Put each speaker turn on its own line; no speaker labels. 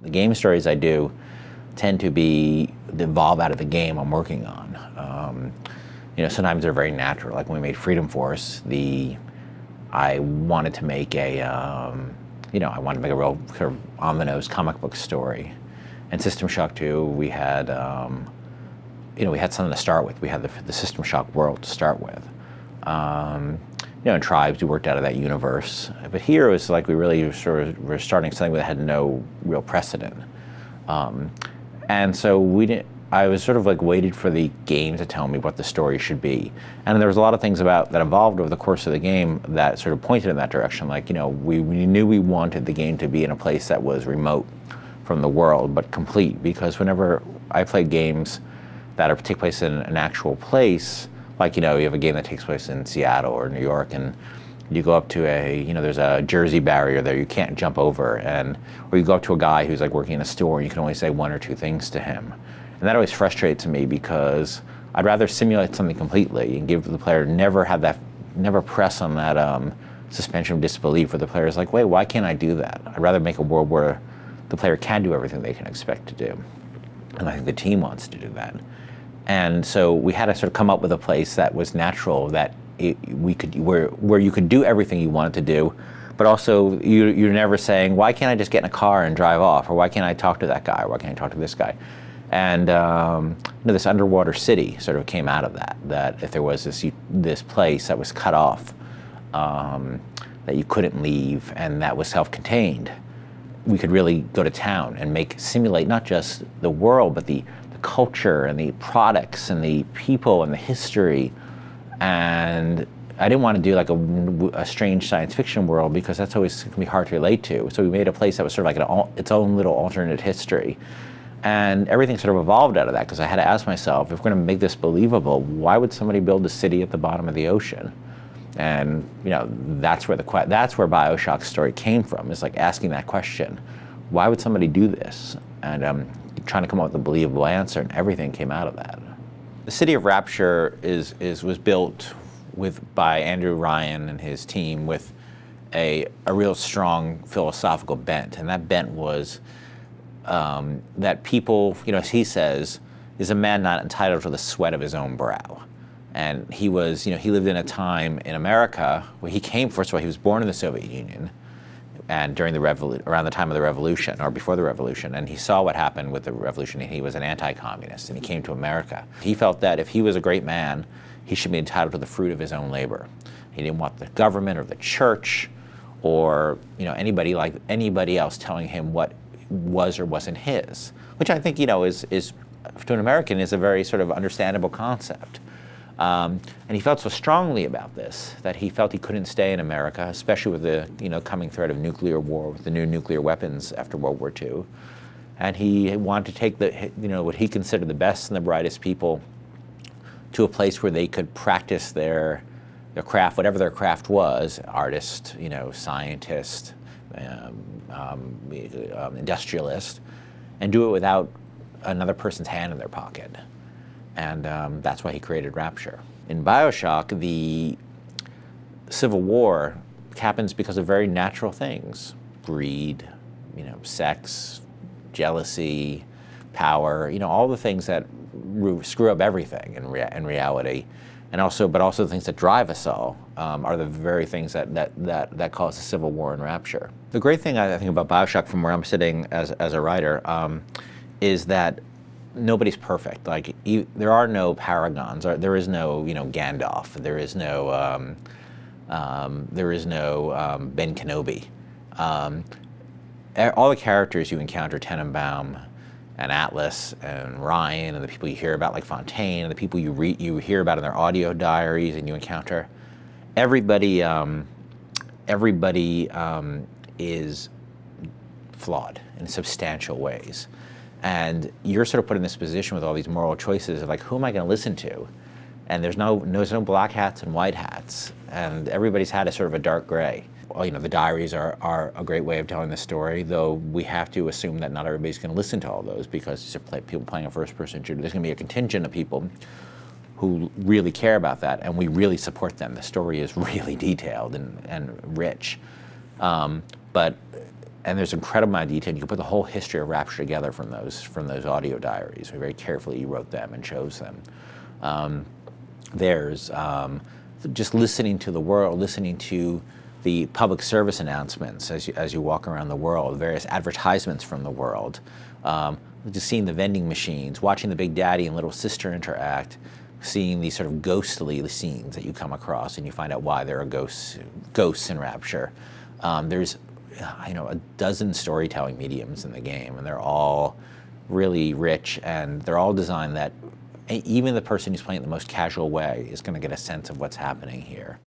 The game stories I do tend to evolve out of the game I'm working on. Sometimes they're very natural. Like when we made Freedom Force, I wanted to make a real sort of on-the-nose comic book story. And System Shock 2, we had something to start with. We had the System Shock world to start with. In Tribes, we worked out of that universe. But here it was like we really sort of were starting something that had no real precedent. And so I was sort of like waited for the game to tell me what the story should be. And there was a lot of things that evolved over the course of the game that sort of pointed in that direction. Like, we knew we wanted the game to be in a place that was remote from the world, but complete. Because whenever I play games that take place in an actual place, like, you have a game that takes place in Seattle or New York, and you go up to there's a Jersey barrier there you can't jump over, or you go up to a guy who's like working in a store and you can only say one or two things to him. And that always frustrates me because I'd rather simulate something completely and give the player never press on that suspension of disbelief where the player's like, wait, why can't I do that? I'd rather make a world where the player can do everything they can expect to do. And I think the team wants to do that. And so we had to sort of come up with a place that was natural, that where you could do everything you wanted to do, but also you're never saying, why can't I just get in a car and drive off? Or why can't I talk to that guy? Or why can't I talk to this guy? And this underwater city sort of came out of that. That if there was this place that was cut off, that you couldn't leave, and that was self-contained, we could really go to town and simulate not just the world, but the culture and the products and the people and the history. And I didn't want to do like a strange science fiction world because that's always going to be hard to relate to. So we made a place that was sort of like its own little alternate history. And everything sort of evolved out of that because I had to ask myself, if we're going to make this believable, why would somebody build a city at the bottom of the ocean? And that's where Bioshock's story came from. Is like asking that question, why would somebody do this? And trying to come up with a believable answer, and everything came out of that. The city of Rapture was built by Andrew Ryan and his team with a real strong philosophical bent, and that bent was that people, as he says, is a man not entitled to the sweat of his own brow. And he was, he lived in a time in America where he came, first of all, he was born in the Soviet Union, and around the time of the revolution, or before the revolution, and he saw what happened with the revolution, and he was an anti-communist, and he came to America. He felt that if he was a great man, he should be entitled to the fruit of his own labor. He didn't want the government or the church or anybody else telling him what was or wasn't his, which I think is to an American is a very sort of understandable concept. And he felt so strongly about this that he felt he couldn't stay in America, especially with the coming threat of nuclear war, with the new nuclear weapons after World War II. And he wanted to take what he considered the best and the brightest people to a place where they could practice their craft, whatever their craft was, artist, scientist, industrialist, and do it without another person's hand in their pocket. And that's why he created Rapture. In Bioshock, the Civil War happens because of very natural things: greed, sex, jealousy, power, all the things that screw up everything in reality, but also the things that drive us all are the very things that cause the Civil War in Rapture. The great thing I think about Bioshock, from where I'm sitting as a writer, is that nobody's perfect. Like, there are no paragons. There is no, Gandalf. There is no Ben Kenobi. All the characters you encounter, Tenenbaum and Atlas and Ryan, and the people you hear about, like Fontaine, and the people you hear about in their audio diaries and you encounter, everybody is flawed in substantial ways. And you're sort of put in this position with all these moral choices of like, who am I going to listen to? And there's no black hats and white hats, and everybody's had a sort of a dark gray. Well, the diaries are a great way of telling the story, though we have to assume that not everybody's going to listen to all those, because people playing a first-person shooter, there's going to be a contingent of people who really care about that, and we really support them. The story is really detailed and rich. But And there's incredible amount of detail. You can put the whole history of Rapture together from those audio diaries. We very carefully wrote them and chose them. There's just listening to the world, listening to the public service announcements as you walk around the world, various advertisements from the world, just seeing the vending machines, watching the Big Daddy and Little Sister interact, seeing these sort of ghostly scenes that you come across, and you find out why there are ghosts in Rapture. There's a dozen storytelling mediums in the game, and they're all really rich, and they're all designed that even the person who's playing it the most casual way is going to get a sense of what's happening here.